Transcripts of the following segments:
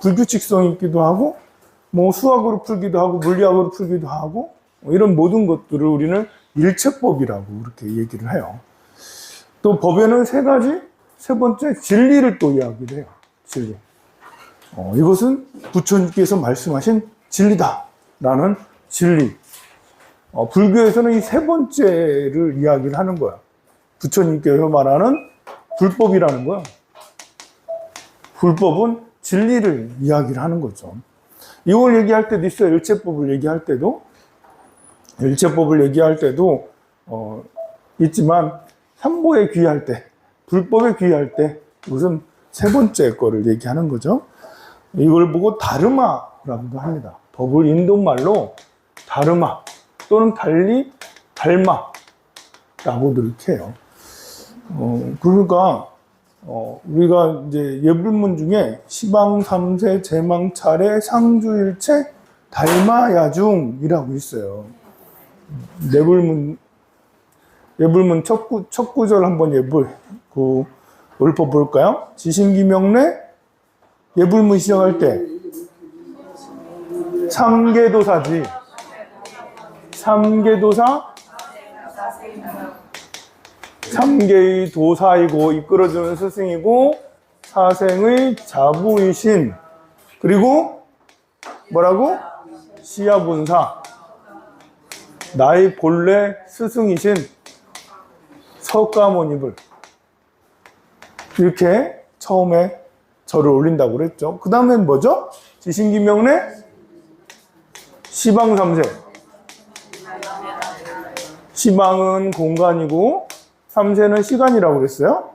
불규칙성이 있기도 하고, 뭐 수학으로 풀기도 하고, 물리학으로 풀기도 하고, 이런 모든 것들을 우리는 일체법이라고 그렇게 얘기를 해요. 또 법에는 세 번째 진리를 또 이야기를 해요. 진리. 이것은 부처님께서 말씀하신 진리다라는 진리. 불교에서는 이 세 번째를 이야기를 하는 거야. 부처님께서 말하는 불법이라는 거야. 불법은 진리를 이야기를 하는 거죠. 이걸 얘기할 때도 있어요. 일체법을 얘기할 때도 있지만 삼보에 귀할 때, 불법에 귀할 때 이것은 세 번째 거를 얘기하는 거죠. 이걸 보고 다르마라고도 합니다. 법을 인도말로 다르마 또는 달리 달마라고도 이렇게 해요. 그러니까 우리가 이제 예불문 중에 시방 삼세 제망차례 상주일체 달마야중이라고 있어요. 예불문 첫 구절 한번 읊어볼까요? 지신기명래 예불문 시작할 때 삼계도사지. 삼계의 도사이고 이끌어주는 스승이고 사생의 자부이신, 그리고 뭐라고? 시야분사, 나의 본래 스승이신 석가모니불, 이렇게 처음에 절을 올린다고 그랬죠. 그 다음엔 뭐죠? 지신기명래 시방삼세. 시방은 공간이고 삼세는 시간이라고 그랬어요.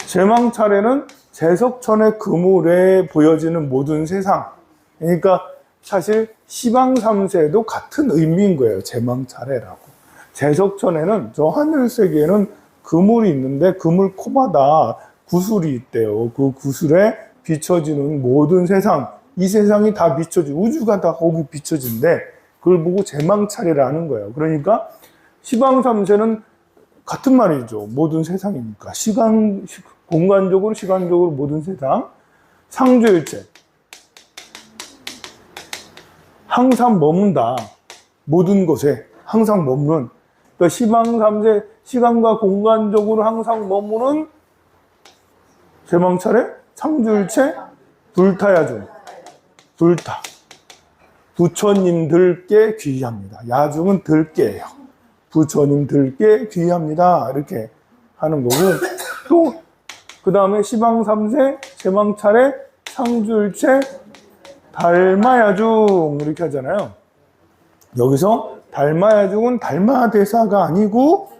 제망차례는 제석천의 그물에 보여지는 모든 세상. 그러니까 사실 시방삼세도 같은 의미인 거예요. 제망차례라고. 제석천에는 저 하늘세계에는 그물이 있는데 그물 코마다 구슬이 있대요. 그 구슬에 비춰지는 모든 세상, 이 세상이 다 비춰지고 우주가 다 거기 비춰진대. 그걸 보고 제망차례라는 거예요. 그러니까 시방삼세는 같은 말이죠. 모든 세상이니까. 공간적으로, 시간적으로 모든 세상. 상주일체. 항상 머문다. 모든 곳에 항상 머무는. 그러니까 시방삼세, 시간과 공간적으로 항상 머무는 제망차례, 상주일체, 불타야중. 불타. 부처님들께 귀합니다. 야중은 들께예요. 부처님들께 귀합니다. 이렇게 하는 거고, 또 그 다음에 시방삼세, 제망차례, 상주일체, 달마야중 이렇게 하잖아요. 여기서 달마야중은 달마대사가 아니고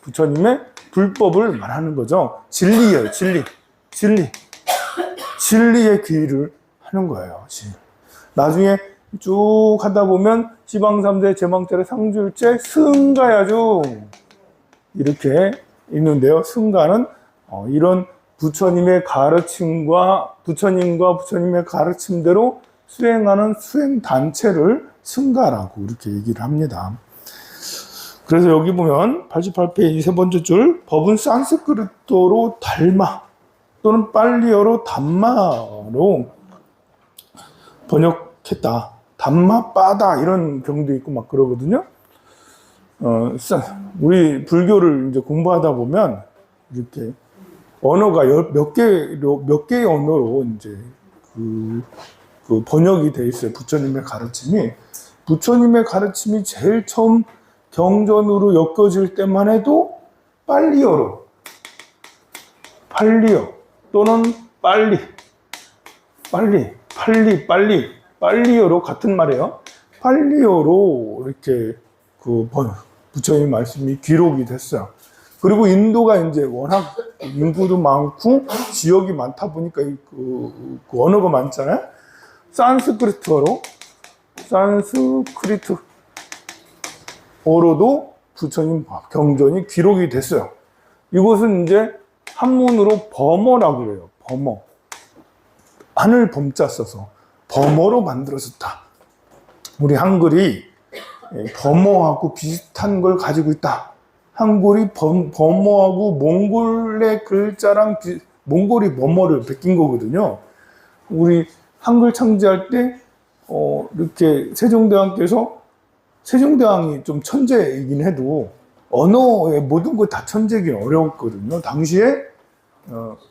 부처님의 불법을 말하는 거죠. 진리예요. 진리의 귀를 하는 거예요. 나중에 쭉 하다 보면 시방삼세, 제망차례, 상주일체, 승가야중 이렇게 있는데요. 승가는 이런 부처님의 가르침과 부처님의 가르침대로 수행하는 수행 단체를 승가라고 이렇게 얘기를 합니다. 그래서 여기 보면 88페이지 세 번째 줄, 법은 산스크리트어로 달마 또는 빨리어로 담마로 번역했다. 담마 빠다 이런 경우도 있고 막 그러거든요. 우리 불교를 이제 공부하다 보면 이렇게 언어가 몇 개의 언어로 이제 그 번역이 돼 있어요. 부처님의 가르침이 제일 처음 경전으로 엮여질 때만 해도 빨리어 또는 빨리어로 같은 말이에요. 빨리어로 이렇게 부처님 말씀이 기록이 됐어요. 그리고 인도가 이제 워낙 인구도 많고 지역이 많다 보니까 그 언어가 많잖아요. 산스크리트어로도 부처님 경전이 기록이 됐어요. 이것은 이제 한문으로 범어라고 그래요. 범어. 하늘 범자 써서 범어로 만들어졌다. 우리 한글이 범어하고 비슷한 걸 가지고 있다. 한글이 범어하고 몽골의 글자랑 몽골이 범어를 베낀 거거든요. 우리 한글 창제할 때 이렇게 세종대왕께서 세종대왕이 좀 천재이긴 해도 언어의 모든 거 다 천재기 어려웠거든요. 당시에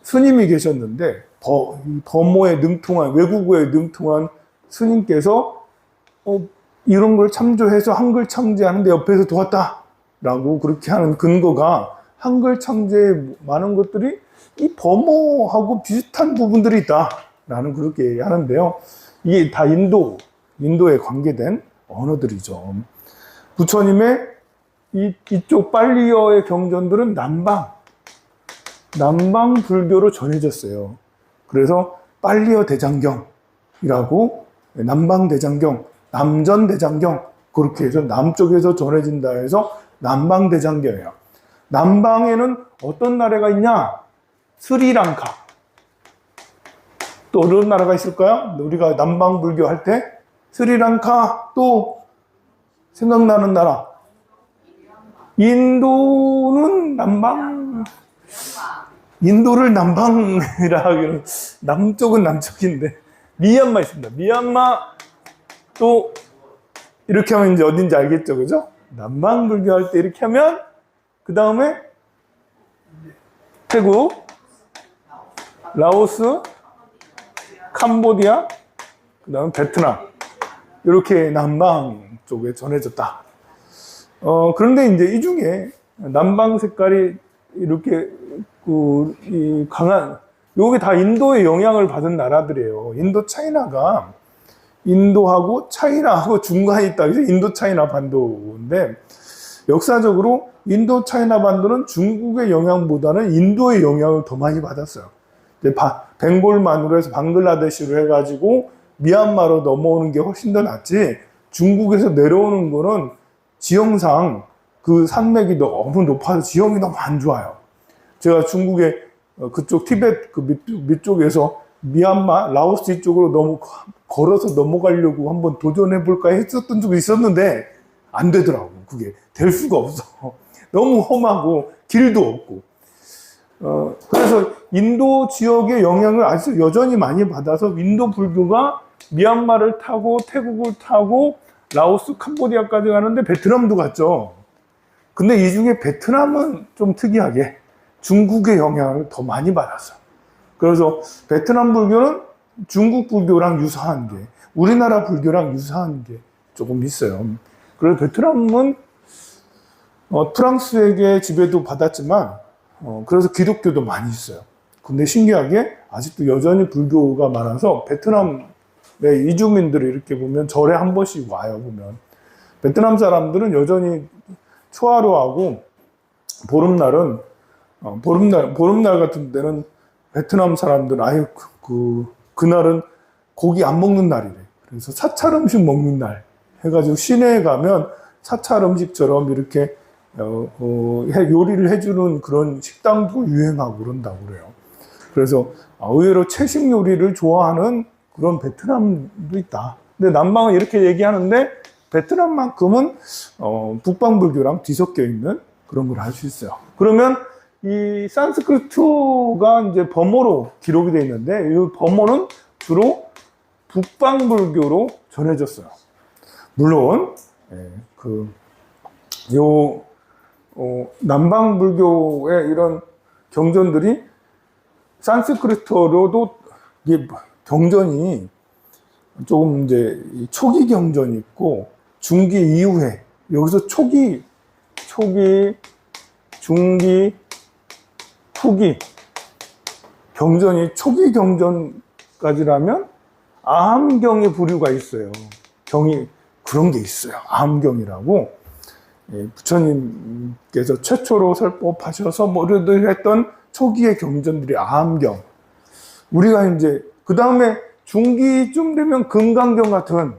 스님이 계셨는데 범어에 능통한 외국어에 능통한 스님께서 이런 걸 참조해서 한글 창제하는데 옆에서 도왔다라고 그렇게 하는 근거가 한글 창제의 많은 것들이 이 범어하고 비슷한 부분들이 있다라는 그렇게 하는데요. 이게 다 인도에 관계된 언어들이죠. 부처님의 이쪽 빨리어의 경전들은 남방 불교로 전해졌어요. 그래서 빨리어 대장경이라고 남방 대장경, 남전 대장경 그렇게 해서 남쪽에서 전해진다 해서 남방 대장경이에요. 남방에는 어떤 나라가 있냐? 스리랑카. 또 어떤 나라가 있을까요? 우리가 남방 불교 할 때 스리랑카 또 생각나는 나라. 인도는 인도를 남방이라 하기는 남쪽은 남쪽인데 미얀마 있습니다. 미얀마 또 이렇게 하면 이제 어딘지 알겠죠, 그죠? 남방 불교 할 때 이렇게 하면 그 다음에 태국, 라오스, 캄보디아, 그 다음에 베트남 이렇게 남방 쪽에 전해졌다. 그런데 이제 이 중에 남방 색깔이 이렇게 강한 요게 다 인도의 영향을 받은 나라들이에요. 인도 차이나가 인도하고 차이나하고 중간에 있다. 그래서 인도 차이나 반도인데 역사적으로 인도 차이나 반도는 중국의 영향보다는 인도의 영향을 더 많이 받았어요. 벵골만으로 해서 방글라데시로 해가지고 미얀마로 넘어오는 게 훨씬 더 낫지 중국에서 내려오는 거는 지형상 그 산맥이 너무 높아서 지형이 너무 안 좋아요. 제가 중국의 그쪽 티베트 그 밑쪽에서 미얀마, 라오스 이쪽으로 너무 걸어서 넘어가려고 한번 도전해 볼까 했었던 적이 있었는데 안 되더라고. 그게 될 수가 없어. 너무 험하고 길도 없고. 그래서 인도 지역의 영향을 아직 여전히 많이 받아서 인도 불교가 미얀마를 타고 태국을 타고 라오스, 캄보디아까지 가는데 베트남도 갔죠. 근데 이 중에 베트남은 좀 특이하게 중국의 영향을 더 많이 받았어요. 그래서 베트남 불교는 중국 불교랑 유사한 게 우리나라 불교랑 유사한 게 조금 있어요. 그래서 베트남은 프랑스에게 지배도 받았지만 그래서 기독교도 많이 있어요. 근데 신기하게 아직도 여전히 불교가 많아서 베트남의 이주민들이 이렇게 보면 절에 한 번씩 와요. 보면 베트남 사람들은 여전히 초하루하고 보름날은 보름날 같은 때는 베트남 사람들은 아예 그날은 고기 안 먹는 날이래. 그래서 사찰 음식 먹는 날 해가지고 시내에 가면 사찰 음식처럼 이렇게 요리를 해주는 그런 식당도 유행하고 그런다고 그래요. 그래서 의외로 채식 요리를 좋아하는 그런 베트남도 있다. 근데 남방은 이렇게 얘기하는데 베트남만큼은 북방불교랑 뒤섞여 있는 그런 걸 알 수 있어요. 그러면 이 산스크리트가 이제 범어로 기록이 되어 있는데 이 범어는 주로 북방불교로 전해졌어요. 물론 남방불교의 이런 경전들이 산스크리트어로도 이게 경전이 조금 이제 초기 경전이 있고 중기 이후에 여기서 초기, 중기, 후기 경전이 초기 경전까지라면 아함경의 부류가 있어요. 경이 그런 게 있어요. 아함경이라고 부처님께서 최초로 설법하셔서 뭐를 했던 초기의 경전들이 아함경. 우리가 이제 그 다음에 중기쯤 되면 금강경 같은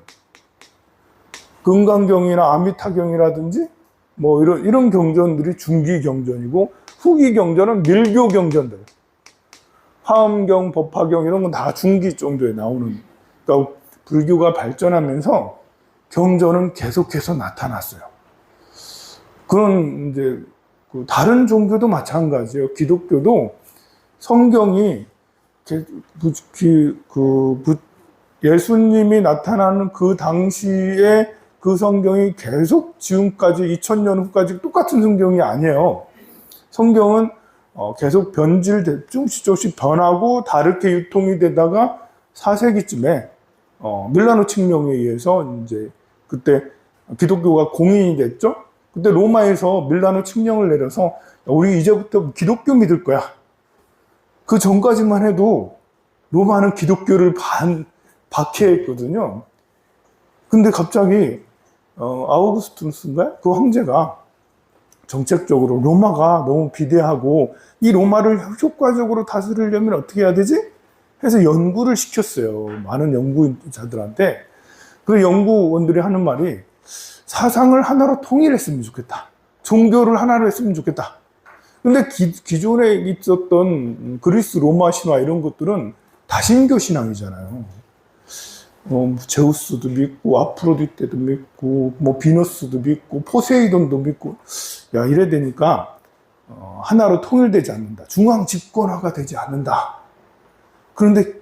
금강경이나 아미타경이라든지 뭐 이런 경전들이 중기 경전이고 후기 경전은 밀교 경전들. 화엄경, 법화경 이런 건 다 중기 정도에 나오는. 그러니까 불교가 발전하면서 경전은 계속해서 나타났어요. 그런 이제 다른 종교도 마찬가지예요. 기독교도 성경이 예수님이 나타나는 그 당시에 그 성경이 계속 지금까지 2000년 후까지 똑같은 성경이 아니에요. 성경은 계속 조금씩 변하고 다르게 유통이 되다가 4세기쯤에 밀라노 칙령에 의해서 이제 그때 기독교가 공인이 됐죠. 그때 로마에서 밀라노 칙령을 내려서 우리 이제부터 기독교 믿을 거야. 그 전까지만 해도 로마는 기독교를 박해했거든요. 근데 갑자기 아우구스투스인가? 그 황제가 정책적으로 로마가 너무 비대하고 이 로마를 효과적으로 다스리려면 어떻게 해야 되지? 해서 연구를 시켰어요. 많은 연구자들한테. 그 연구원들이 하는 말이 사상을 하나로 통일했으면 좋겠다. 종교를 하나로 했으면 좋겠다. 근데 기존에 있었던 그리스 로마 신화 이런 것들은 다신교 신앙이잖아요. 제우스도 믿고 아프로디테도 믿고 뭐 비너스도 믿고 포세이돈도 믿고 야 이래 되니까 하나로 통일되지 않는다. 중앙 집권화가 되지 않는다. 그런데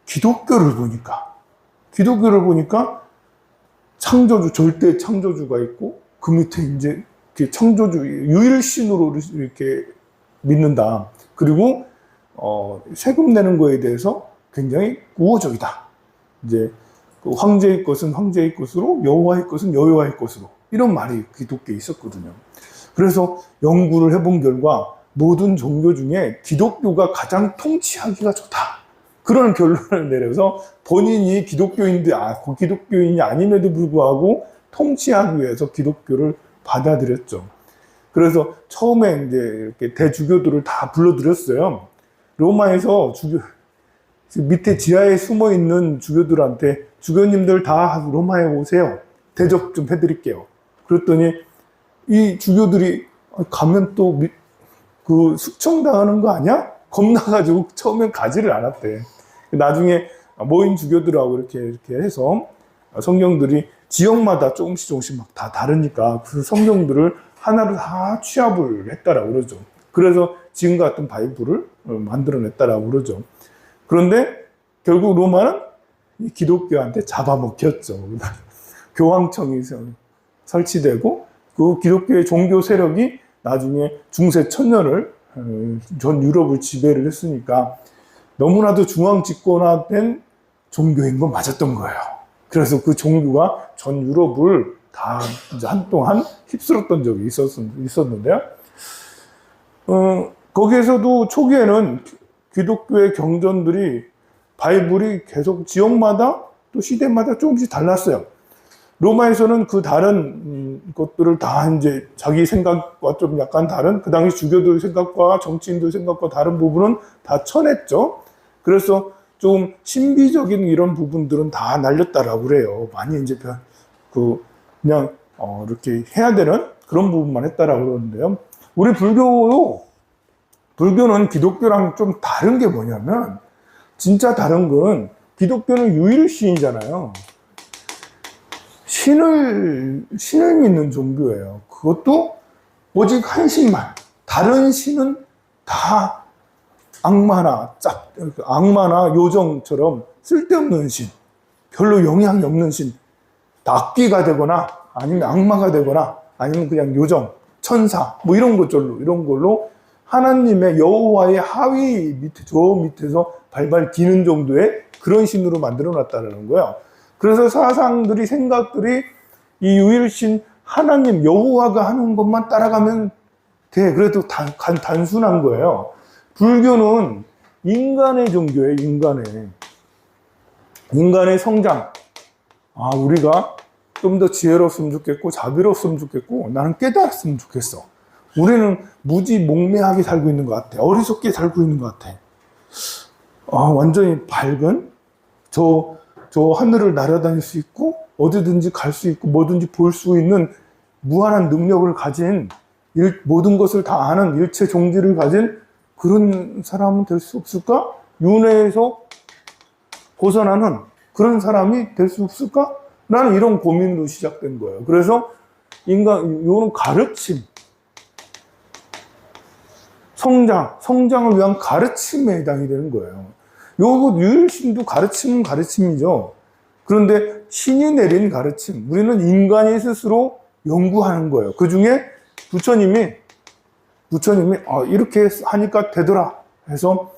기독교를 보니까 창조주 절대 창조주가 있고 그 밑에 이제 창조주 유일신으로 이렇게 믿는다. 그리고 세금 내는 거에 대해서 굉장히 우호적이다. 이제 그 황제의 것은 황제의 것으로 여호와의 것은 여호와의 것으로 이런 말이 기독교에 있었거든요. 그래서 연구를 해본 결과 모든 종교 중에 기독교가 가장 통치하기가 좋다. 그런 결론을 내려서 본인이 기독교인이 아님에도 불구하고 통치하기 위해서 기독교를 받아들였죠. 그래서 처음에 이제 이렇게 대주교들을 다 불러들였어요. 로마에서 밑에 지하에 숨어 있는 주교들한테 주교님들 다 로마에 오세요. 대접 좀 해드릴게요. 그랬더니 이 주교들이 가면 또 그 숙청당하는 거 아니야? 겁나가지고 처음엔 가지를 않았대. 나중에 모인 주교들하고 이렇게 해서 성경들이 지역마다 조금씩 막 다 다르니까 그 성경들을 하나로 다 취합을 했다라고 그러죠. 그래서 지금 같은 바이블을 만들어냈다라고 그러죠. 그런데 결국 로마는 기독교한테 잡아먹혔죠. 교황청이 설치되고 그 기독교의 종교 세력이 나중에 중세 천년을 전 유럽을 지배를 했으니까 너무나도 중앙 집권화된 종교인 건 맞았던 거예요. 그래서 그 종교가 전 유럽을 다 이제 한동안 휩쓸었던 적이 있었는데요. 거기에서도 초기에는 기독교의 경전들이 바이블이 계속 지역마다 또 시대마다 조금씩 달랐어요. 로마에서는 그 다른 것들을 다 이제 자기 생각과 좀 약간 다른 그 당시 주교들 생각과 정치인들 생각과 다른 부분은 다 쳐냈죠. 그래서 좀 신비적인 이런 부분들은 다 날렸다라고 그래요. 많이 이제 그냥 이렇게 해야 되는 그런 부분만 했다라고 그러는데요. 우리 불교는 기독교랑 좀 다른 게 뭐냐면 진짜 다른 건 기독교는 유일신이잖아요. 신을 믿는 종교예요. 그것도 오직 한 신만. 다른 신은 다 악마나 요정처럼 쓸데없는 신, 별로 영향이 없는 신, 악귀가 되거나 아니면 악마가 되거나 아니면 그냥 요정, 천사 뭐 이런 걸로 하나님의 여호와의 하위 밑에 저 밑에서 발발 기는 정도의 그런 신으로 만들어 놨다는 거예요. 그래서 사상들이 생각들이 이 유일신 하나님 여호와가 하는 것만 따라가면 돼. 그래도 단순한 거예요. 불교는 인간의 종교예요. 인간의 성장. 우리가 좀 더 지혜로웠으면 좋겠고 자비로웠으면 좋겠고 나는 깨달았으면 좋겠어. 우리는 무지몽매하게 살고 있는 것 같아. 어리석게 살고 있는 것 같아. 완전히 밝은 저 하늘을 날아다닐 수 있고 어디든지 갈 수 있고 뭐든지 볼 수 있는 무한한 능력을 가진 모든 것을 다 아는 일체 종지를 가진 그런 사람은 될 수 없을까? 윤회에서 벗어나는 그런 사람이 될 수 없을까? 라는 이런 고민으로 시작된 거예요. 그래서 이거는 가르침. 성장을 위한 가르침에 해당이 되는 거예요. 요거 유일신도 가르침은 가르침이죠. 그런데 신이 내린 가르침, 우리는 인간이 스스로 연구하는 거예요. 그 중에 부처님이 이렇게 하니까 되더라 해서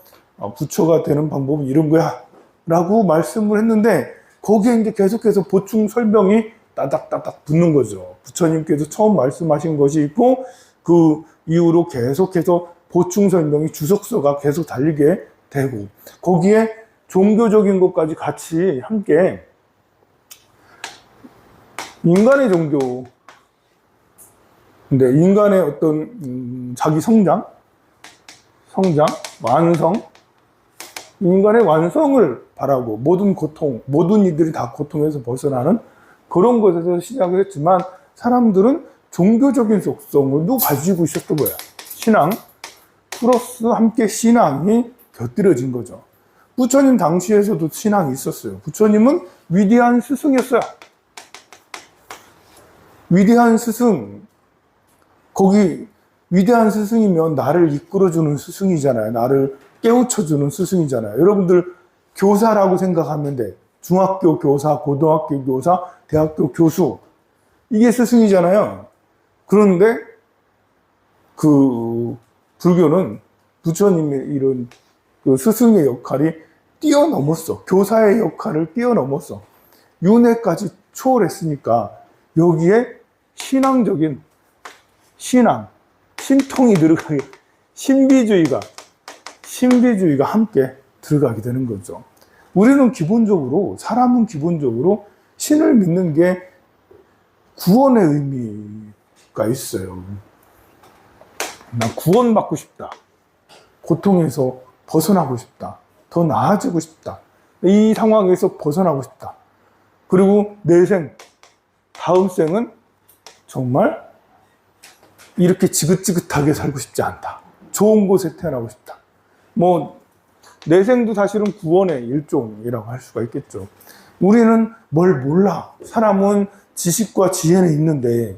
부처가 되는 방법은 이런 거야 라고 말씀을 했는데, 거기에 이제 계속해서 보충 설명이 따닥따닥 붙는 거죠. 부처님께서 처음 말씀하신 것이 있고, 그 이후로 계속해서 보충 설명이 주석서가 계속 달리게 되고, 거기에 종교적인 것까지 같이 함께, 인간의 종교, 근데 인간의 어떤 자기 성장, 완성, 인간의 완성을 바라고, 모든 고통, 모든 이들이 다 고통에서 벗어나는 그런 것에서 시작을 했지만, 사람들은 종교적인 속성을도 가지고 있었던 거야. 신앙 플러스 함께 신앙이 곁들여진 거죠. 부처님 당시에서도 신앙이 있었어요. 부처님은 위대한 스승이었어요. 위대한 스승, 거기 위대한 스승이면 나를 이끌어주는 스승이잖아요. 나를 깨우쳐주는 스승이잖아요. 여러분들 교사라고 생각하면 돼. 중학교 교사, 고등학교 교사, 대학교 교수, 이게 스승이잖아요. 그런데 그 불교는 부처님의 이런 그 스승의 역할이 뛰어넘었어. 교사의 역할을 뛰어넘었어. 윤회까지 초월했으니까 여기에 신앙적인 신통이 들어가게, 신비주의가 함께 들어가게 되는 거죠. 우리는 기본적으로, 사람은 기본적으로 신을 믿는 게 구원의 의미가 있어요. 난 구원받고 싶다. 고통에서 벗어나고 싶다. 더 나아지고 싶다. 이 상황에서 벗어나고 싶다. 그리고 내 생, 다음 생은 정말 이렇게 지긋지긋하게 살고 싶지 않다. 좋은 곳에 태어나고 싶다. 내 생도 사실은 구원의 일종이라고 할 수가 있겠죠. 우리는 뭘 몰라. 사람은 지식과 지혜는 있는데,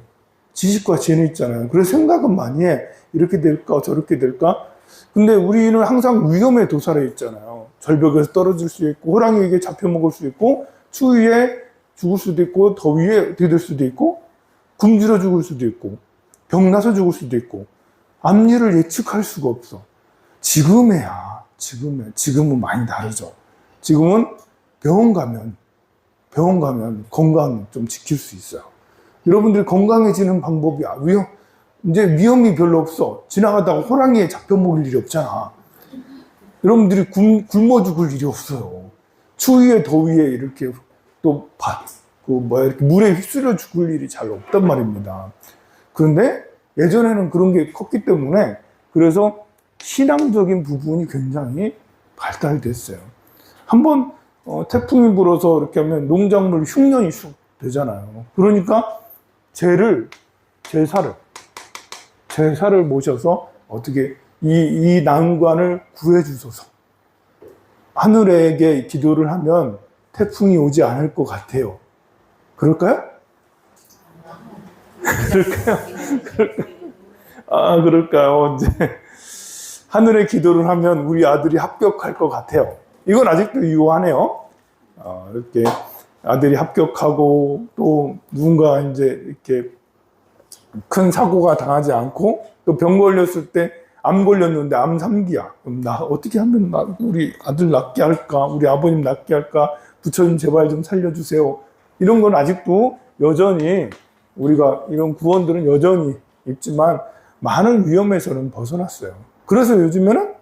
지식과 지혜는 있잖아요. 그래서 생각은 많이 해. 이렇게 될까, 저렇게 될까. 근데 우리는 항상 위험에 도사려 있잖아요. 절벽에서 떨어질 수 있고, 호랑이에게 잡혀먹을 수 있고, 추위에 죽을 수도 있고, 더위에 들들 수도 있고, 굶주려 죽을 수도 있고, 병나서 죽을 수도 있고, 앞일을 예측할 수가 없어. 지금은 많이 다르죠. 지금은 병원 가면 건강 좀 지킬 수 있어요. 여러분들이 건강해지는 방법이 이제 위험이 별로 없어. 지나가다가 호랑이에 잡혀먹을 일이 없잖아. 여러분들이 굶어 죽을 일이 없어요. 추위에 더위에 이렇게 이렇게 물에 휩쓸려 죽을 일이 잘 없단 말입니다. 그런데 예전에는 그런 게 컸기 때문에, 그래서 신앙적인 부분이 굉장히 발달됐어요. 한번 태풍이 불어서 이렇게 하면 농작물 흉년이 쑥 되잖아요. 그러니까 제사를 모셔서 어떻게 이 난관을 구해주소서. 하늘에게 기도를 하면 태풍이 오지 않을 것 같아요. 그럴까요? 그럴까요? 이제 하늘에 기도를 하면 우리 아들이 합격할 것 같아요. 이건 아직도 유효하네요. 이렇게 아들이 합격하고, 또 누군가 이제 이렇게 큰 사고가 당하지 않고, 또 병 걸렸을 때 암 걸렸는데 암 3기야. 그럼 나 어떻게 하면 우리 아들 낫게 할까? 우리 아버님 낫게 할까? 부처님 제발 좀 살려주세요. 이런 건 아직도 여전히, 우리가 이런 구원들은 여전히 있지만 많은 위험에서는 벗어났어요. 그래서 요즘에는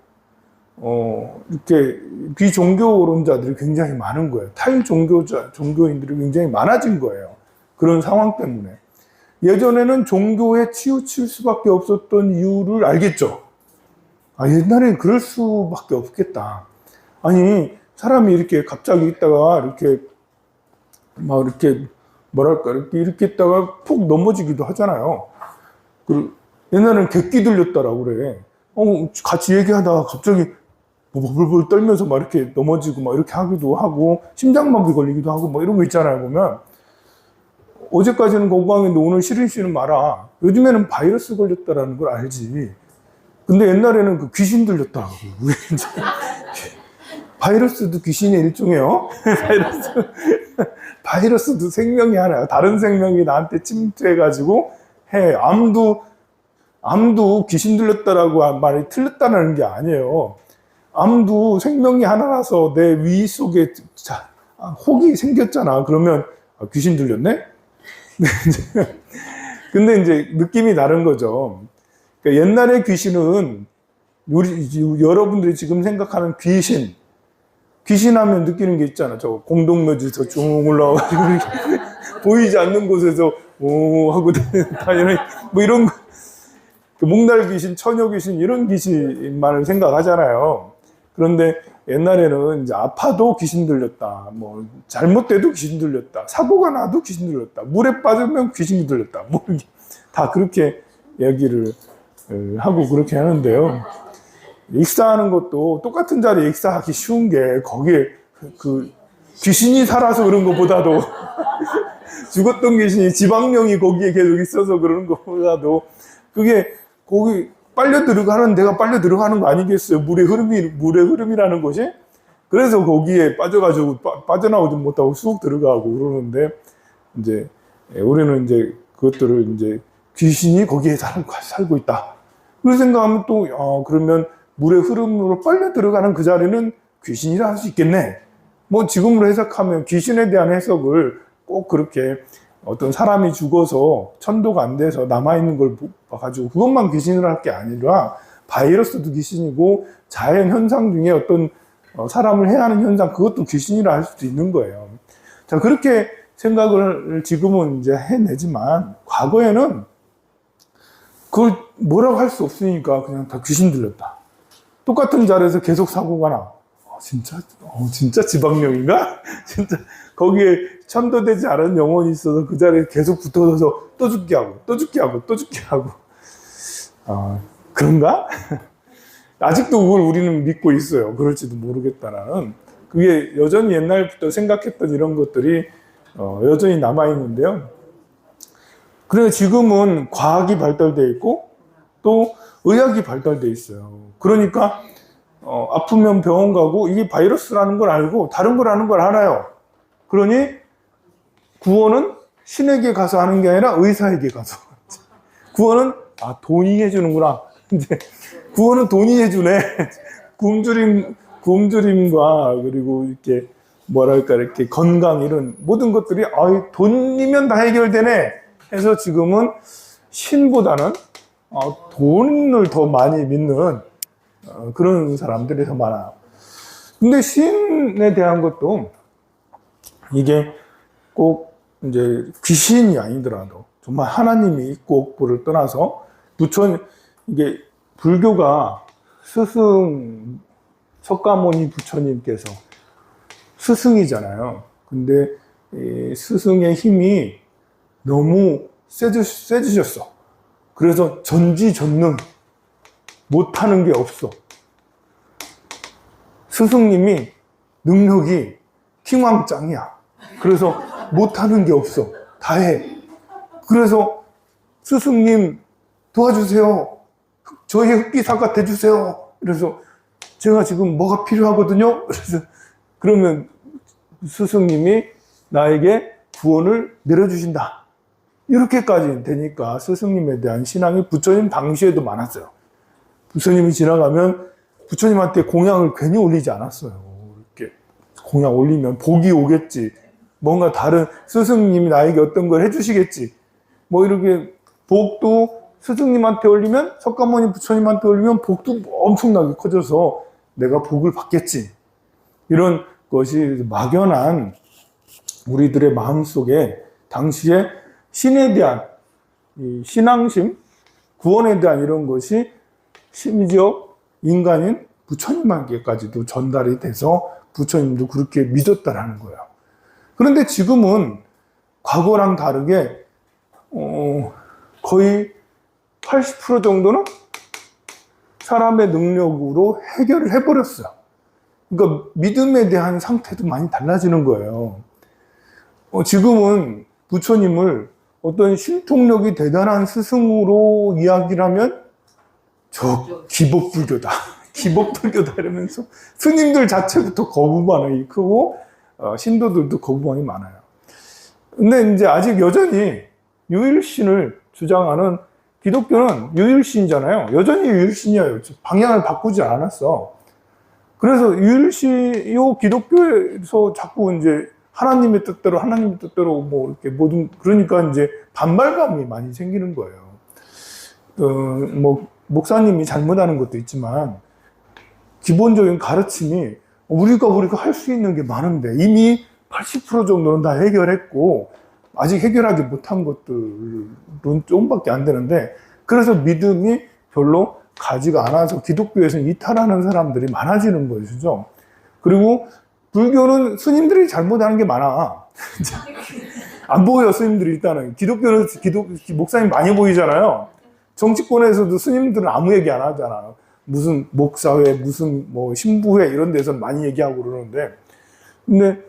이렇게 비종교론자들이 굉장히 많은 거예요. 종교인들이 굉장히 많아진 거예요. 그런 상황 때문에. 예전에는 종교에 치우칠 수밖에 없었던 이유를 알겠죠. 옛날엔 그럴 수밖에 없겠다. 아니, 사람이 이렇게 갑자기 있다가 이렇게 이렇게 있다가 푹 넘어지기도 하잖아요. 옛날에는 객기 들렸다라고 그래. 같이 얘기하다가 갑자기 벌벌 떨면서 이렇게 넘어지고 이렇게 하기도 하고, 심장마비 걸리기도 하고 이런 거 있잖아요. 보면 어제까지는 건강했는데 오늘 시린 씨는 마라. 요즘에는 바이러스 걸렸다라는 걸 알지. 근데 옛날에는 그 귀신 들렸다. 우리 이제 바이러스도 귀신의 일종이에요. 바이러스도 생명이 하나요. 다른 생명이 나한테 침투해가지고 해. 암도 귀신 들렸다라고 말이 틀렸다는 게 아니에요. 암도 생명이 하나라서 내 위 속에 혹이 생겼잖아. 그러면 귀신 들렸네? 근데 이제 느낌이 다른 거죠. 그러니까 옛날의 귀신은 여러분들이 지금 생각하는 귀신 하면 느끼는 게 있잖아. 저 공동묘지에서 쭉 올라와가지고 보이지 않는 곳에서 오 하고 다니는 뭐 이런 거. 목날 귀신, 처녀 귀신 이런 귀신만을 생각하잖아요. 그런데 옛날에는 이제 아파도 귀신 들렸다, 뭐 잘못돼도 귀신 들렸다, 사고가 나도 귀신 들렸다, 물에 빠지면 귀신이 들렸다, 뭐 다 그렇게 얘기를 하고 그렇게 하는데요. 익사하는 것도 똑같은 자리에 익사하기 쉬운 게 거기에 그 귀신이 살아서 그런 것보다도 죽었던 귀신이 지방령이 거기에 계속 있어서 그러는 것보다도 그게 거기 빨려 들어가는 데가 빨려 들어가는 거 아니겠어요? 물의 흐름이라는 것이. 그래서 거기에 빠져가지고 빠져나오지 못하고 쑥 들어가고 그러는데 이제 우리는 이제 그것들을 이제 귀신이 거기에 살고 있다. 그런 생각하면 또 그러면 물의 흐름으로 빨려 들어가는 그 자리는 귀신이라 할 수 있겠네. 뭐 지금으로 해석하면 귀신에 대한 해석을 꼭 그렇게 어떤 사람이 죽어서 천도가 안 돼서 남아있는 걸 봐가지고 그것만 귀신을 할 게 아니라 바이러스도 귀신이고 자연 현상 중에 어떤 사람을 해하는 현상 그것도 귀신이라 할 수도 있는 거예요. 자, 그렇게 생각을 지금은 이제 해내지만 과거에는 그걸 뭐라고 할 수 없으니까 그냥 다 귀신 들렸다. 똑같은 자리에서 계속 사고가 나. 진짜 지방령인가? 진짜 거기에 천도되지 않은 영혼이 있어서 그 자리에 계속 붙어서 또 죽게 하고 또 죽게 하고 또 죽게 하고 그런가? 아직도 그걸 우리는 믿고 있어요. 그럴지도 모르겠다라는 그게 여전히 옛날부터 생각했던 이런 것들이 여전히 남아있는데요. 그래서 지금은 과학이 발달되어 있고 또 의학이 발달되어 있어요. 그러니까 아프면 병원 가고 이게 바이러스라는 걸 알고 다른 거라는 걸 알아요. 그러니 구원은 신에게 가서 하는 게 아니라 의사에게 가서. 구원은 돈이 해주는구나. 이제 구원은 돈이 해주네. 굶주림과 그리고 이렇게 뭐랄까 이렇게 건강 이런 모든 것들이 돈이면 다 해결되네. 해서 지금은 신보다는 돈을 더 많이 믿는 그런 사람들이 더 많아요. 근데 신에 대한 것도 이게 꼭 이제 귀신이 아니더라도 정말 하나님이 있고 없고를 떠나서 이게 불교가 스승 석가모니 부처님께서 스승이잖아요. 근데 이 스승의 힘이 너무 세지셨어. 그래서 전지전능 못하는 게 없어. 스승님이 능력이 킹왕짱이야. 그래서 못하는 게 없어. 다 해. 그래서 스승님 도와주세요. 저희 흑기사가 돼주세요. 그래서 제가 지금 뭐가 필요하거든요. 그래서 그러면 스승님이 나에게 구원을 내려주신다. 이렇게까지 되니까 스승님에 대한 신앙이 부처님 당시에도 많았어요. 부처님이 지나가면 부처님한테 공양을 괜히 올리지 않았어요. 이렇게 공양 올리면 복이 오겠지. 뭔가 다른 스승님이 나에게 어떤 걸 해주시겠지. 뭐 이렇게 복도 스승님한테 올리면 석가모니 부처님한테 올리면 복도 엄청나게 커져서 내가 복을 받겠지. 이런 것이 막연한 우리들의 마음속에 당시에 신에 대한 이 신앙심, 구원에 대한 이런 것이 심지어 인간인 부처님에게까지도 전달이 돼서 부처님도 그렇게 믿었다라는 거예요. 그런데 지금은 과거랑 다르게 거의 80% 정도는 사람의 능력으로 해결을 해버렸어요. 그러니까 믿음에 대한 상태도 많이 달라지는 거예요. 지금은 부처님을 어떤 신통력이 대단한 스승으로 이야기를 하면 저 기복불교다. 기복불교다 이러면서 스님들 자체부터 거부 반응이 크고 신도들도 거부 반응이 많아요. 근데 이제 아직 여전히 유일신을 주장하는 기독교는 유일신이잖아요. 여전히 유일신이에요. 방향을 바꾸지 않았어. 그래서 유일신요 기독교에서 자꾸 이제 하나님의 뜻대로 뭐 이렇게 모든 그러니까 이제 반발감이 많이 생기는 거예요. 뭐 목사님이 잘못하는 것도 있지만 기본적인 가르침이 우리가 할 수 있는 게 많은데 이미 80% 정도는 다 해결했고 아직 해결하지 못한 것들은 조금밖에 안 되는데 그래서 믿음이 별로 가지가 않아서 기독교에서 이탈하는 사람들이 많아지는 것이죠. 그리고 불교는 스님들이 잘못하는 게 많아. 안 보여, 스님들이 일단은. 기독교는 목사님 많이 보이잖아요. 정치권에서도 스님들은 아무 얘기 안 하잖아. 무슨 목사회, 무슨 뭐 신부회 이런 데서 많이 얘기하고 그러는데. 근데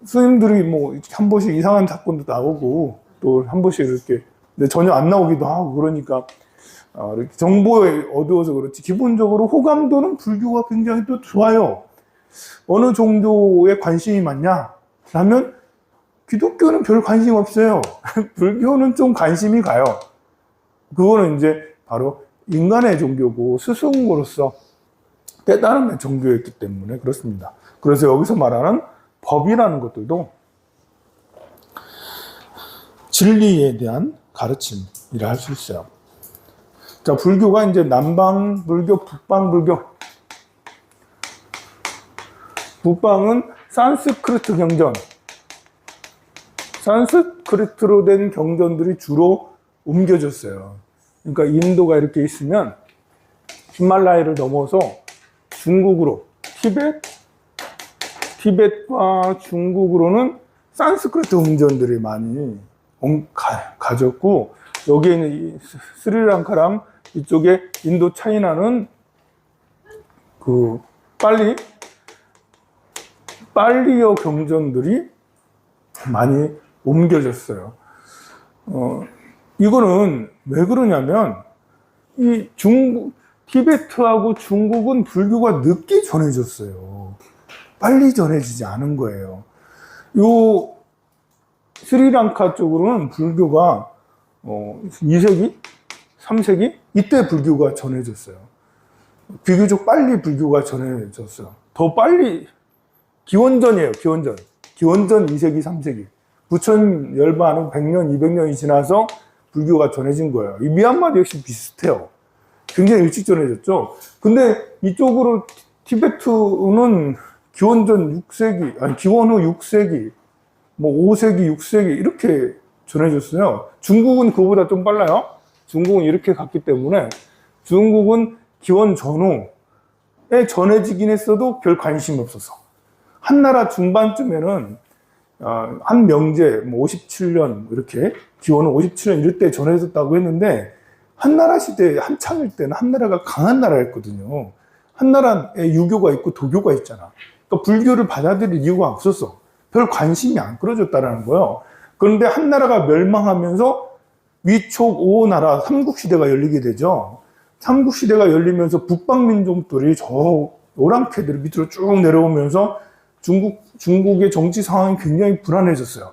스님들이 뭐 한 번씩 이상한 사건도 나오고 또 한 번씩 이렇게 근데 전혀 안 나오기도 하고 그러니까 이렇게 정보에 어두워서 그렇지 기본적으로 호감도는 불교가 굉장히 또 좋아요. 어느 종교에 관심이 많냐? 라면 기독교는 별 관심 없어요. 불교는 좀 관심이 가요. 그거는 이제 바로 인간의 종교고 스승으로서 깨달음의 종교였기 때문에 그렇습니다. 그래서 여기서 말하는 법이라는 것들도 진리에 대한 가르침이라 할 수 있어요. 자, 불교가 이제 남방불교, 북방불교. 북방은 산스크리트 경전. 산스크리트로 된 경전들이 주로 옮겨졌어요. 그러니까 인도가 이렇게 있으면 히말라야를 넘어서 중국으로, 티벳과 중국으로는 산스크리트 경전들이 많이 가졌고, 여기에 있는 스리랑카랑 이쪽에 인도 차이나는 그 빨리어 경전들이 많이 옮겨졌어요. 이거는 왜 그러냐면, 티베트하고 중국은 불교가 늦게 전해졌어요. 빨리 전해지지 않은 거예요. 요, 스리랑카 쪽으로는 불교가, 2세기? 3세기? 이때 불교가 전해졌어요. 비교적 빨리 불교가 전해졌어요. 더 빨리, 기원전이에요, 기원전. 기원전 2세기, 3세기. 부천 열반은 100년, 200년이 지나서 불교가 전해진 거예요. 이 미얀마도 역시 비슷해요. 굉장히 일찍 전해졌죠. 근데 이쪽으로 티베트는 기원전 6세기, 아니 기원 후 6세기, 뭐 5세기, 6세기 이렇게 전해졌어요. 중국은 그거보다 좀 빨라요. 중국은 이렇게 갔기 때문에 중국은 기원 전후에 전해지긴 했어도 별 관심이 없어서. 한나라 중반쯤에는 한 명제, 뭐 57년, 이렇게, 기원은 57년 이럴 때 전해졌다고 했는데, 한나라 시대 한창일 때는 한나라가 강한 나라였거든요. 한나라에 유교가 있고 도교가 있잖아. 그러니까 불교를 받아들일 이유가 없었어. 별 관심이 안 끌어졌다라는 거예요. 그런데 한나라가 멸망하면서 위촉 5나라 삼국시대가 열리게 되죠. 삼국시대가 열리면서 북방민족들이 저 오랑캐들이 밑으로 쭉 내려오면서 중국의 정치 상황이 굉장히 불안해졌어요.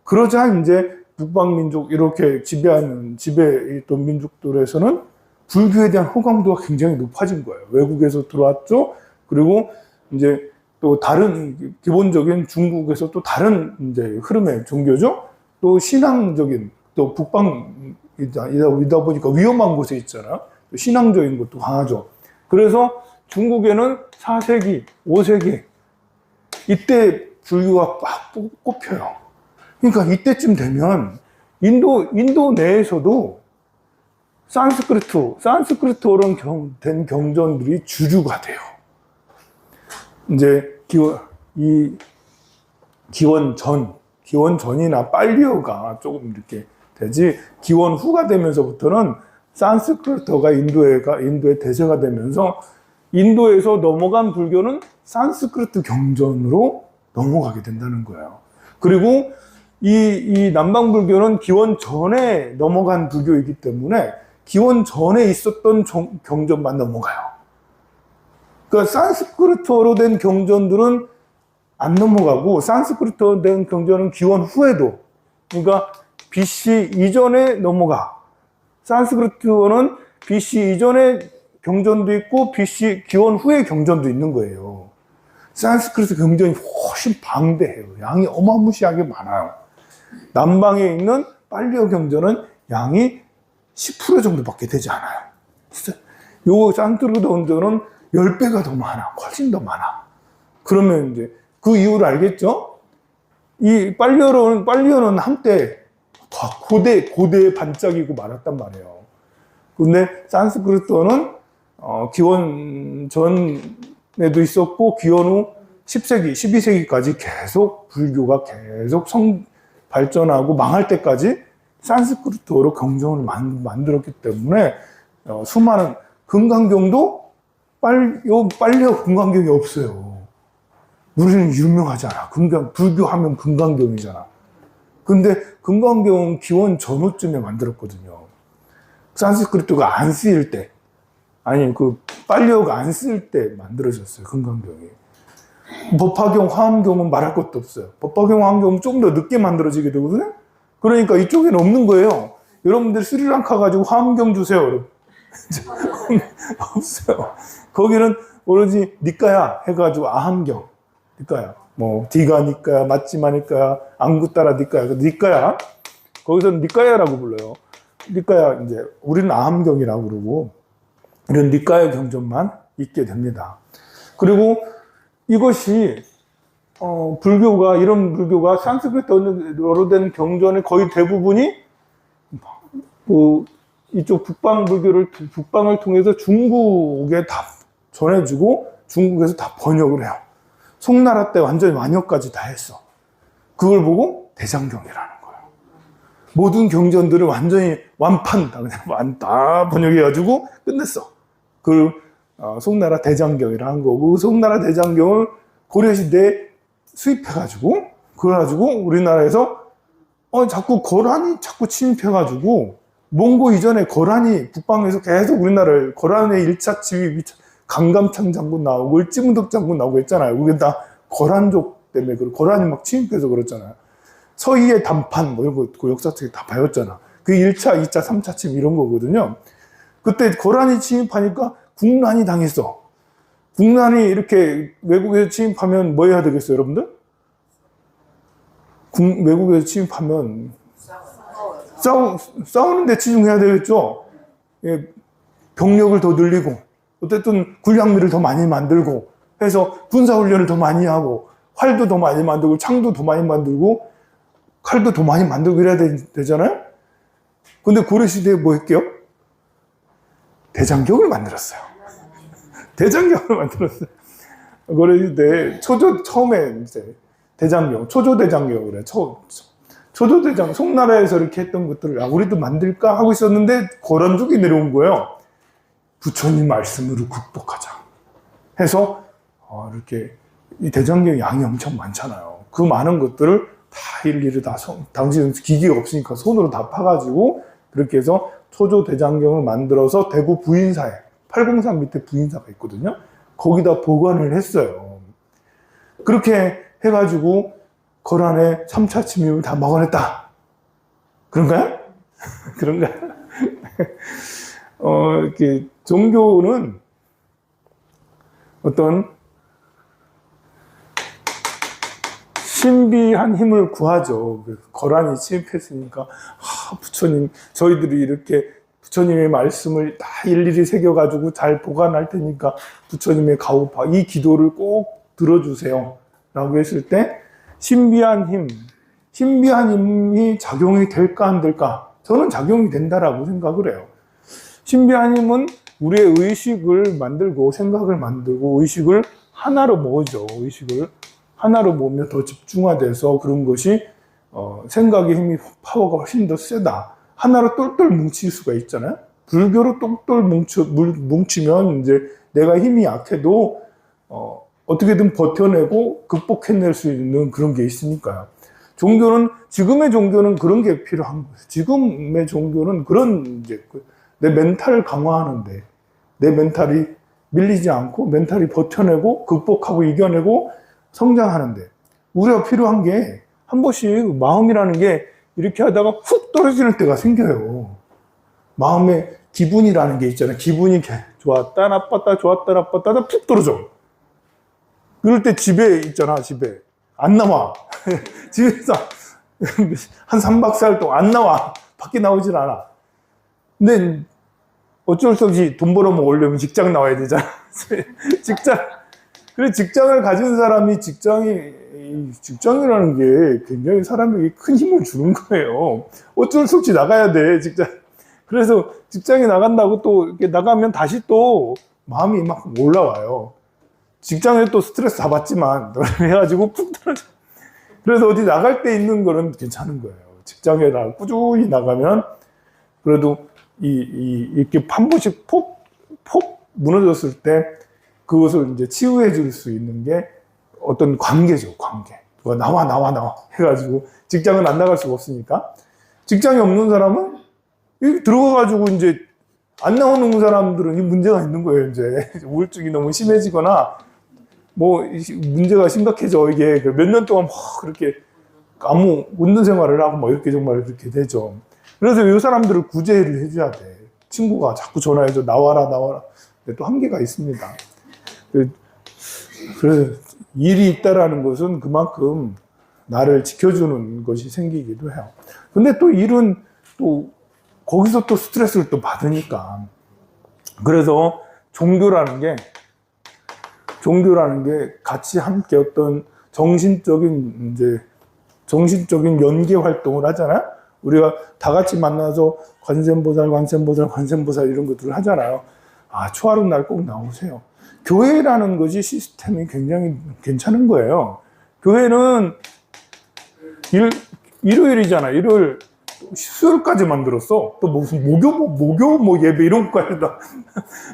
그러자 이제 북방민족 이렇게 지배에 있던 민족들에서는 불교에 대한 호감도가 굉장히 높아진 거예요. 외국에서 들어왔죠. 그리고 이제 또 다른 기본적인 중국에서 또 다른 이제 흐름의 종교죠. 또 신앙적인 또 북방이다 보니까 위험한 곳에 있잖아. 신앙적인 것도 강하죠. 그래서 중국에는 4세기, 5세기 이때 불교가 막 꼽혀요. 그러니까 이때쯤 되면 인도 내에서도 산스크리트어로 된 경전들이 주류가 돼요. 이제 기원 전이나 빨리어가 조금 이렇게 되지, 기원 후가 되면서부터는 산스크리트어가 인도의 대세가 되면서 인도에서 넘어간 불교는 산스크리트 경전으로 넘어가게 된다는 거예요. 그리고 이 남방 불교는 기원 전에 넘어간 불교이기 때문에 기원 전에 있었던 경전만 넘어가요. 그러니까 산스크리트어로 된 경전들은 안 넘어가고, 산스크리트어로 된 경전은 기원 후에도, 그러니까 BC 이전에 넘어가. 산스크리트어는 BC 이전에 경전도 있고 BC 기원 후에 경전도 있는 거예요. 산스크리트 경전이 훨씬 방대해요. 양이 어마무시하게 많아요. 남방에 있는 빨리어 경전은 양이 10% 정도밖에 되지 않아요. 요 산스크리트 경전은 10배가 더 많아. 훨씬 더 많아. 그러면 이제 그 이유를 알겠죠? 이 빨리어는 한때 고대 반짝이고 말았단 말이에요. 근데 산스크리트어는 기원 전에도 있었고 기원 후 10세기, 12세기까지 계속 불교가 계속 발전하고 망할 때까지 산스크리트어로 경전을 만들었기 때문에 수많은 금강경도 빨리어 금강경이 없어요. 우리는 유명하잖아. 불교하면 금강경이잖아. 근데 금강경은 기원 전후쯤에 만들었거든요. 산스크리트가 안 쓰일 때, 빨리어가 안 쓰일 때 만들어졌어요, 금강경이. 법화경, 화엄경은 말할 것도 없어요. 법화경, 화엄경은 좀 더 늦게 만들어지게 되거든요. 그러니까 이쪽에는 없는 거예요. 여러분들 스리랑카 가지고 화엄경 주세요, 여러분. 없어요. 거기는 오로지 니까야 해가지고 아함경, 니까야. 디가 니까야, 마찌마 니까야, 앙구따라 니까야. 거기서는 니까야라고 불러요. 니까야, 이제, 우리는 아함경이라고 그러고, 이런 니까야 경전만 있게 됩니다. 그리고 이것이, 이런 불교가 산스크리트어로 된 경전의 거의 대부분이, 이쪽 북방을 통해서 중국에 다 전해주고, 중국에서 다 번역을 해요. 송나라 때 완전히 완역까지 다 했어. 그걸 보고 대장경이라는 거예요. 모든 경전들을 완전히 완판, 다 번역해가지고 끝냈어. 그걸 송나라 대장경이라는 거고, 송나라 대장경을 고려시대에 수입해가지고, 그래가지고 우리나라에서 자꾸 거란이 자꾸 침입해가지고, 몽고 이전에 거란이 북방에서 계속 우리나라를, 거란의 1차 침입, 2차, 강감창 장군 나오고 일지문덕 장군 나오고 했잖아요. 그게 다 거란족 때문에, 거란이 막 침입해서 그랬잖아요. 서희의 단판, 이런 거, 그 역사책에 다 배웠잖아. 그 1차, 2차, 3차 침입 이런 거거든요. 그때 거란이 침입하니까 국난이 당했어. 국난이 이렇게 외국에서 침입하면 뭐 해야 되겠어요, 여러분들? 외국에서 침입하면 싸우는 데 치중해야 되겠죠. 예, 병력을 더 늘리고, 어쨌든 군량미를 더 많이 만들고 해서 군사훈련을 더 많이 하고, 활도 더 많이 만들고, 창도 더 많이 만들고, 칼도 더 많이 만들고 이래야 되잖아요. 근데 고려시대에 뭐 했게요? 대장경을 만들었어요. 대장경을 만들었어요. 고려시대에 처음에 이제 대장경, 초조대장경 그래. 초조대장, 송나라에서 이렇게 했던 것들을 우리도 만들까 하고 있었는데 거란족이 내려온 거예요. 부처님 말씀으로 극복하자 해서 이렇게 이 대장경 양이 엄청 많잖아요. 그 많은 것들을 다 일일이 다 당시는 기기가 없으니까 손으로 다 파가지고 그렇게 해서 초조 대장경을 만들어서 대구 부인사에 803 밑에 부인사가 있거든요. 거기다 보관을 했어요. 그렇게 해가지고 거란의 3차 침입을 다 막아냈다. 그런가요? 그런가요? 이렇게 종교는 어떤 신비한 힘을 구하죠. 거란이 침입했으니까, 부처님, 저희들이 이렇게 부처님의 말씀을 다 일일이 새겨가지고 잘 보관할 테니까 부처님의 가호파, 이 기도를 꼭 들어주세요. 라고 했을 때, 신비한 힘이 작용이 될까 안 될까? 저는 작용이 된다라고 생각을 해요. 신비한 힘은 우리의 의식을 만들고 생각을 만들고 의식을 하나로 모으죠. 의식을 하나로 모으면 더 집중화돼서 그런 것이 생각의 힘이 파워가 훨씬 더 세다. 하나로 똘똘 뭉칠 수가 있잖아요. 불교로 똘똘 뭉치면 이제 내가 힘이 약해도 어떻게든 버텨내고 극복해낼 수 있는 그런 게 있으니까요. 지금의 종교는 그런 게 필요한 거예요. 지금의 종교는 그런 이제 내 멘탈을 강화하는데, 내 멘탈이 밀리지 않고 멘탈이 버텨내고 극복하고 이겨내고 성장하는데, 우리가 필요한 게 한 번씩 마음이라는 게 이렇게 하다가 훅 떨어지는 때가 생겨요. 마음의 기분이라는 게 있잖아요. 기분이 좋았다 나빴다 좋았다 나빴다 하다 푹 떨어져. 그럴 때 집에 있잖아. 집에 안 나와. 집에서 한 3박 4일 동안 안 나와. 밖에 나오질 않아. 근데 어쩔 수 없이 돈 벌어 먹으려면 직장 나와야 되잖아. 그래, 직장을 가진 사람이 직장이라는 게 굉장히 사람에게 큰 힘을 주는 거예요. 어쩔 수 없이 나가야 돼, 직장. 그래서 직장에 나간다고 또 이렇게 나가면 다시 또 마음이 막 올라와요. 직장에 또 스트레스 다 받지만, 해가지고 푹 떨어져. 그래서 어디 나갈 때 있는 거는 괜찮은 거예요. 직장에 꾸준히 나가면, 그래도 이렇게 한 번씩 폭 무너졌을 때, 그것을 이제 치유해 줄 수 있는 게 어떤 관계죠, 관계. 누가 나와 해가지고 직장은 안 나갈 수가 없으니까. 직장이 없는 사람은 들어가가지고 이제 안 나오는 사람들은 이 문제가 있는 거예요, 이제. 우울증이 너무 심해지거나, 뭐, 문제가 심각해져. 이게 몇 년 동안 그렇게 아무 웃는 생활을 하고 뭐 이렇게 정말 그렇게 되죠. 그래서 이 사람들을 구제를 해줘야 돼. 친구가 자꾸 전화해서 나와라. 근데 또 한계가 있습니다. 그래서 일이 있다라는 것은 그만큼 나를 지켜주는 것이 생기기도 해요. 근데 또 일은 또 거기서 또 스트레스를 또 받으니까. 그래서 종교라는 게 같이 함께 어떤 정신적인 연계 활동을 하잖아요. 우리가 다 같이 만나서 관세음보살 이런 것들을 하잖아요. 초하루 날 꼭 나오세요. 교회라는 것이 시스템이 굉장히 괜찮은 거예요. 교회는 일요일이잖아. 일요일, 수요일까지 만들었어. 또 무슨 목요 예배 이런 것까지 다.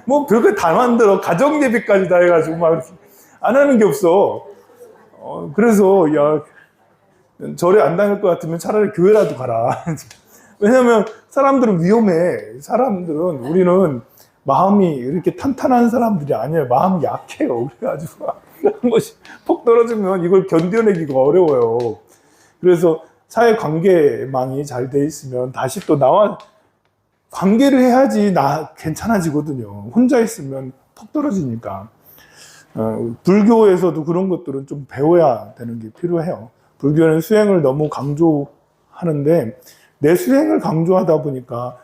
뭐 별거 다 만들어. 가정 예배까지 다 해가지고 막 이렇게 안 하는 게 없어. 그래서, 절에 안 다닐 것 같으면 차라리 교회라도 가라. 왜냐면 사람들은 위험해. 우리는 마음이 이렇게 탄탄한 사람들이 아니에요. 마음이 약해요. 그래가지고 한 번씩 폭 떨어지면 이걸 견뎌내기가 어려워요. 그래서 사회관계망이 잘 돼 있으면 다시 또 나와 관계를 해야지 괜찮아지거든요. 혼자 있으면 폭 떨어지니까. 불교에서도 그런 것들은 좀 배워야 되는 게 필요해요. 불교는 수행을 너무 강조하는데 내 수행을 강조하다 보니까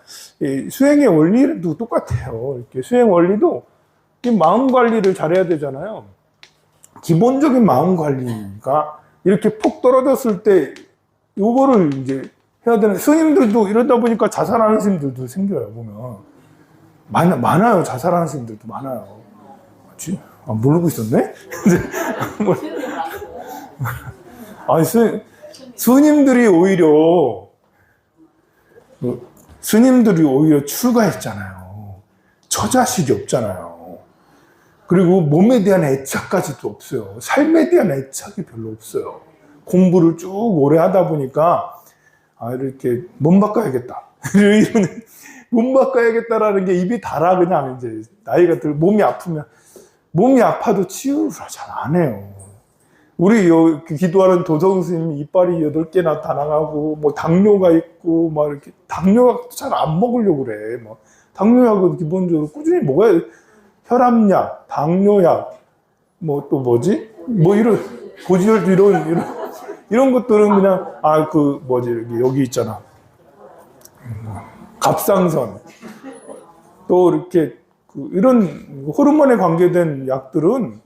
수행의 원리도 똑같아요. 이렇게 수행 원리도 이 마음 관리를 잘해야 되잖아요. 기본적인 마음 관리가 이렇게 폭 떨어졌을 때 요거를 이제 해야 되는. 스님들도 이러다 보니까 자살하는 스님들도 생겨요. 보면 많아요. 자살하는 스님들도 많아요. 모르고 있었네? 스님들이 오히려 출가했잖아요. 처자식이 없잖아요. 그리고 몸에 대한 애착까지도 없어요. 삶에 대한 애착이 별로 없어요. 공부를 쭉 오래 하다 보니까 이렇게 몸 바꿔야겠다. 몸 바꿔야겠다라는 게 입이 달아. 그냥 이제 나이가 몸이 아파도 치유를 잘 안 해요. 우리 기도하는 도성 스님이 이빨이 8개나 다 나가고, 뭐, 당뇨가 있고, 막 이렇게, 당뇨약 잘 안 먹으려고 그래. 뭐, 당뇨약은 기본적으로 꾸준히 먹어야 돼. 혈압약, 당뇨약, 뭐, 또 뭐지? 뭐, 고지혈, 이런 것들은 그냥, 여기 있잖아. 갑상선. 또 이렇게, 이런 호르몬에 관계된 약들은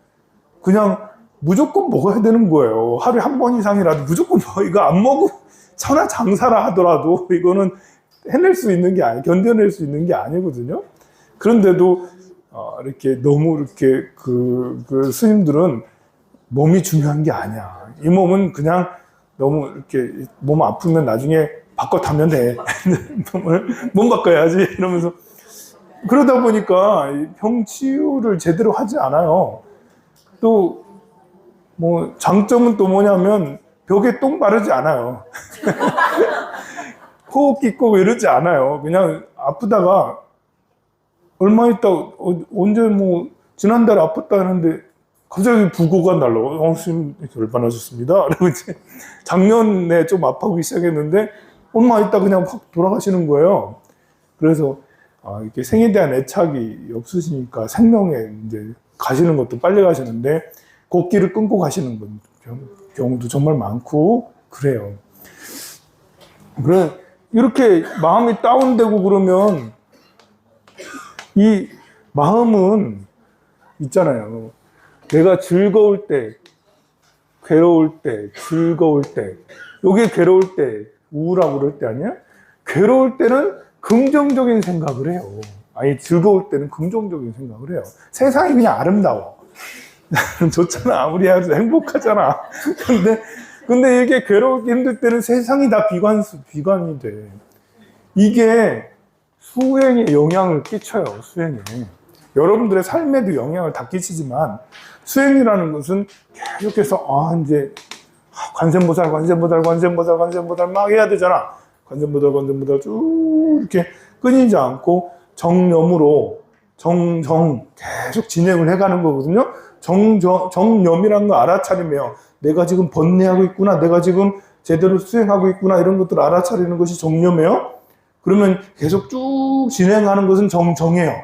그냥 무조건 먹어야 되는 거예요. 하루에 한 번 이상이라도 무조건 이거 안 먹고 천하장사라 하더라도 이거는 해낼 수 있는 게 견뎌낼 수 있는 게 아니거든요. 그런데도 이렇게 너무 이렇게 그 스님들은 몸이 중요한 게 아니야. 이 몸은 그냥 너무 이렇게 몸 아프면 나중에 바꿔 타면 돼. 몸 바꿔야지 이러면서. 그러다 보니까 병 치유를 제대로 하지 않아요. 또 뭐 장점은 또 뭐냐면 벽에 똥 바르지 않아요. 호흡기 꼭 이러지 않아요. 그냥 아프다가 얼마 있다, 언제 뭐, 지난달에 아팠다 하는데, 갑자기 부고가 날라와. 스님, 결반하셨습니다. 그리고 이제, 작년에 좀 아파하기 시작했는데, 얼마 있다 그냥 확 돌아가시는 거예요. 그래서, 이렇게 생에 대한 애착이 없으시니까 생명에 이제 가시는 것도 빨리 가시는데, 곡기를 끊고 가시는 경우도 정말 많고, 그래요. 그래, 이렇게 마음이 다운되고 그러면, 이 마음은 있잖아요. 내가 즐거울 때, 괴로울 때, 즐거울 때, 요게 괴로울 때, 우울하고 그럴 때 아니야? 괴로울 때는 긍정적인 생각을 해요. 아니, 즐거울 때는 긍정적인 생각을 해요. 세상이 그냥 아름다워. 좋잖아. 아무리 해도 행복하잖아. 근데 이게 괴롭기 힘들 때는 세상이 다 비관이 돼. 이게 수행에 영향을 끼쳐요, 수행에. 여러분들의 삶에도 영향을 다 끼치지만, 수행이라는 것은 계속해서, 이제, 관세음보살 막 해야 되잖아. 관세음보살 쭉 이렇게 끊이지 않고, 정념으로, 계속 진행을 해가는 거거든요. 정념이라는 거 알아차리며, 내가 지금 번뇌하고 있구나, 내가 지금 제대로 수행하고 있구나, 이런 것들을 알아차리는 것이 정념이에요. 그러면 계속 쭉 진행하는 것은 정이에요.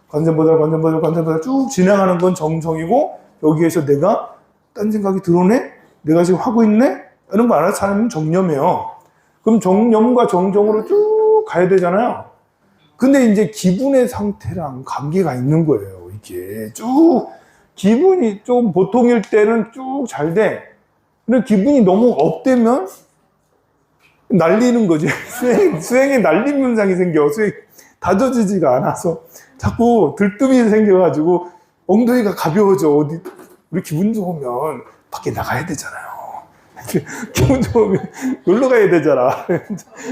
관세음보살 쭉 진행하는 건 정이고, 여기에서 내가 딴 생각이 들어오네? 내가 지금 하고 있네? 이런 거 알아차리면 정념이에요. 그럼 정념과 정으로 쭉 가야 되잖아요. 근데 이제 기분의 상태랑 관계가 있는 거예요, 이게. 쭉, 기분이 좀 보통일 때는 쭉 잘 돼. 근데 기분이 너무 업되면 날리는 거지. 수행에 날림 현상이 생겨. 다져지지가 않아서 자꾸 들뜸이 생겨가지고 엉덩이가 가벼워져. 우리 기분 좋으면 밖에 나가야 되잖아요. 기분 좋으면 놀러 가야 되잖아.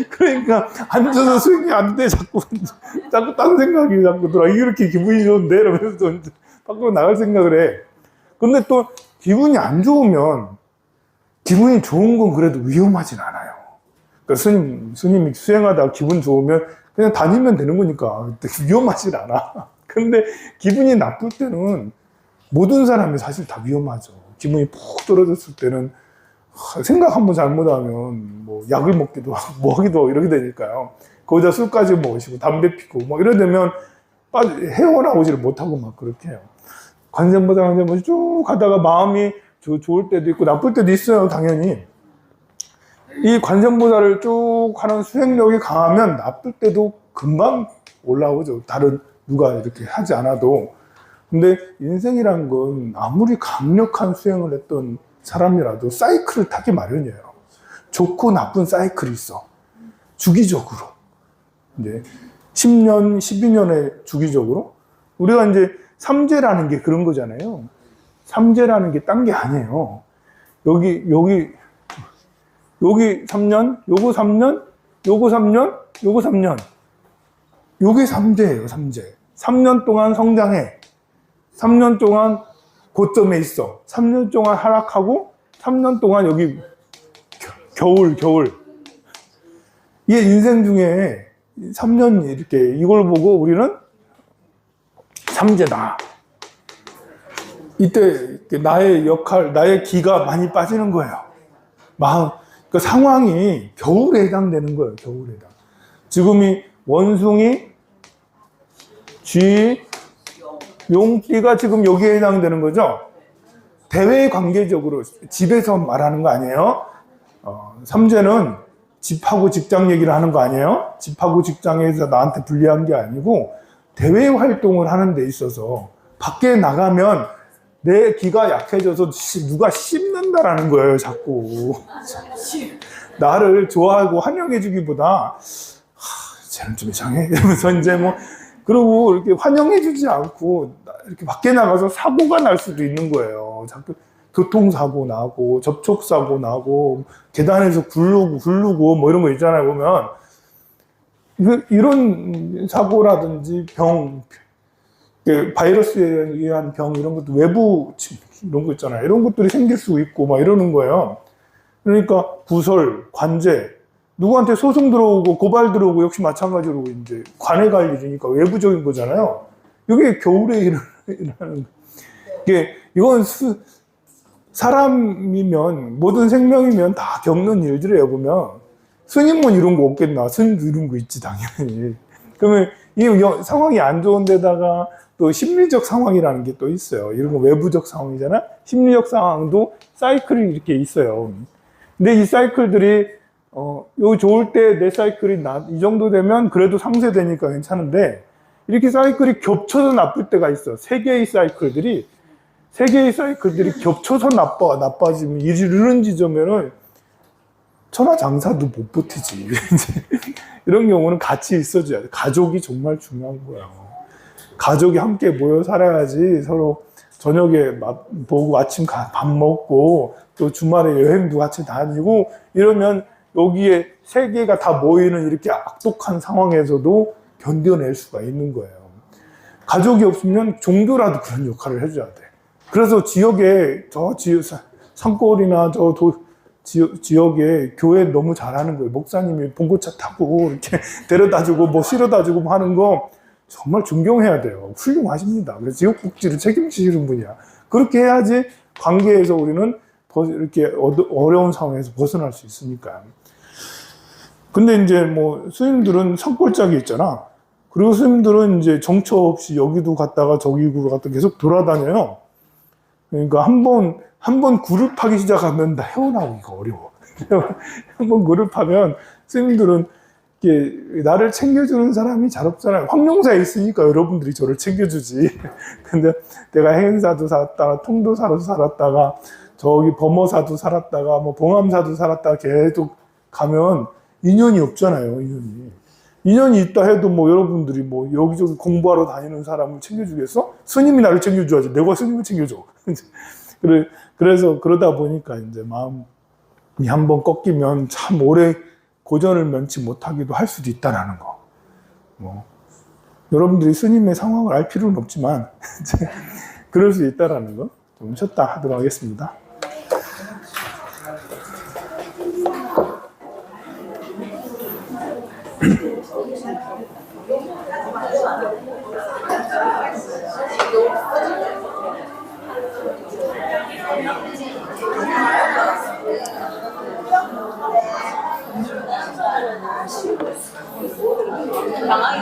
그러니까 앉아서 수행이 안 돼. 자꾸 딴 생각이 자꾸 들어. 이렇게 기분이 좋은데? 이러면서 밖으로 나갈 생각을 해. 근데 또 기분이 안 좋으면, 기분이 좋은 건 그래도 위험하진 않아요. 그러니까 스님이 수행하다가 기분 좋으면 그냥 다니면 되는 거니까 위험하진 않아. 근데 기분이 나쁠 때는 모든 사람이 사실 다 위험하죠. 기분이 푹 떨어졌을 때는 생각 한번 잘못하면 뭐 약을 먹기도 하고 뭐 하기도 하고 이렇게 되니까요. 거기다 술까지 먹으시고 담배 피고 뭐 이래 되면 헤어나오지를 못하고 막 그렇게 해요. 관세음보살 쭉 가다가 마음이 좋을 때도 있고 나쁠 때도 있어요, 당연히. 이 관세음보살을 쭉 하는 수행력이 강하면 나쁠 때도 금방 올라오죠. 다른 누가 이렇게 하지 않아도. 근데 인생이란 건 아무리 강력한 수행을 했던 사람이라도 사이클을 타기 마련이에요. 좋고 나쁜 사이클이 있어. 주기적으로. 이제 10년, 12년에 주기적으로. 우리가 이제 삼재라는 게 그런 거잖아요. 삼재라는 게 딴 게 아니에요. 여기 3년, 요거 3년, 요거 3년, 요거 3년. 요게 삼재예요, 삼재. 3년 동안 성장해. 3년 동안 고점에 있어. 3년 동안 하락하고, 3년 동안 여기 겨울. 이게 인생 중에 3년 이렇게 이걸 보고 우리는 삼재다. 이때 나의 역할, 나의 기가 많이 빠지는 거예요. 마음. 그 상황이 겨울에 해당되는 거예요, 겨울에 해당. 지금이 원숭이, 쥐, 용띠가 지금 여기에 해당되는 거죠. 대외 관계적으로 집에서 말하는 거 아니에요. 삼재는 집하고 직장 얘기를 하는 거 아니에요. 집하고 직장에서 나한테 불리한 게 아니고 대외 활동을 하는 데 있어서 밖에 나가면 내 기가 약해져서 누가 씹는다라는 거예요, 자꾸. 나를 좋아하고 환영해주기보다 쟤는 좀 이상해 이러면서 이제 뭐 그러고 이렇게 환영해주지 않고 이렇게 밖에 나가서 사고가 날 수도 있는 거예요. 자꾸 교통사고 나고 접촉사고 나고 계단에서 굴르고 뭐 이런 거 있잖아요, 보면. 이런 사고라든지 병, 바이러스에 의한 병 이런 것도 외부 이런 거 있잖아요. 이런 것들이 생길 수 있고 막 이러는 거예요. 그러니까 구설, 관제, 누구한테 소송 들어오고 고발 들어오고 역시 마찬가지로 이제 관에 갈 일이니까 외부적인 거잖아요. 이게 겨울에 일어나는 이건 사람이면 모든 생명이면 다 겪는 일들이에요. 보면 스님은 이런 거 없겠나? 스님도 이런 거 있지 당연히. 그러면 이 상황이 안 좋은 데다가 또 심리적 상황이라는 게 또 있어요. 이런 거 외부적 상황이잖아. 심리적 상황도 사이클이 이렇게 있어요. 근데 이 사이클들이 요 좋을 때 내 사이클이 이 정도 되면 그래도 상쇄되니까 괜찮은데 이렇게 사이클이 겹쳐서 나쁠 때가 있어. 세 개의 사이클들이 겹쳐서 나빠지면 이런 지점에는 천하장사도 못 버티지. 이런 경우는 같이 있어줘야 돼. 가족이 정말 중요한 거야. 가족이 함께 모여 살아야지. 서로 저녁에 보고 아침 밥 먹고 또 주말에 여행도 같이 다니고 이러면 여기에 세 개가 다 모이는 이렇게 악독한 상황에서도 견뎌낼 수가 있는 거예요. 가족이 없으면 종교라도 그런 역할을 해줘야 돼. 그래서 지역에 산골이나 지역에 교회 너무 잘하는 거예요. 목사님이 봉고차 타고 이렇게 데려다주고 뭐 실어다주고 하는 거 정말 존경해야 돼요. 훌륭하십니다. 그래서 지역 복지를 책임지시는 분이야. 그렇게 해야지 관계에서 우리는 이렇게 어려운 상황에서 벗어날 수 있으니까요. 근데 이제 뭐 스님들은 산골짜기 있잖아. 그리고 스님들은 이제 정처 없이 여기도 갔다가 저기도 갔다가 계속 돌아다녀요. 그러니까 한 번 굴을 파기 시작하면 나 헤어나오기가 어려워. 한 번 굴을 파면 스님들은 이렇게 나를 챙겨주는 사람이 잘 없잖아요. 황룡사에 있으니까 여러분들이 저를 챙겨주지. 근데 내가 행사도 살았다가 통도사로 살았다가 저기 범어사도 살았다가 뭐 봉암사도 살았다가 계속 가면 인연이 없잖아요. 인연이 있다 해도 뭐 여러분들이 뭐 여기저기 공부하러 다니는 사람을 챙겨주겠어? 스님이 나를 챙겨줘야지. 내가 스님을 챙겨줘. 그래서 그러다 보니까 이제 마음이 한번 꺾이면 참 오래 고전을 면치 못하기도 할 수도 있다라는 거. 뭐 여러분들이 스님의 상황을 알 필요는 없지만 그럴 수 있다라는 거. 좀 쉬었다 하도록 하겠습니다. 당황이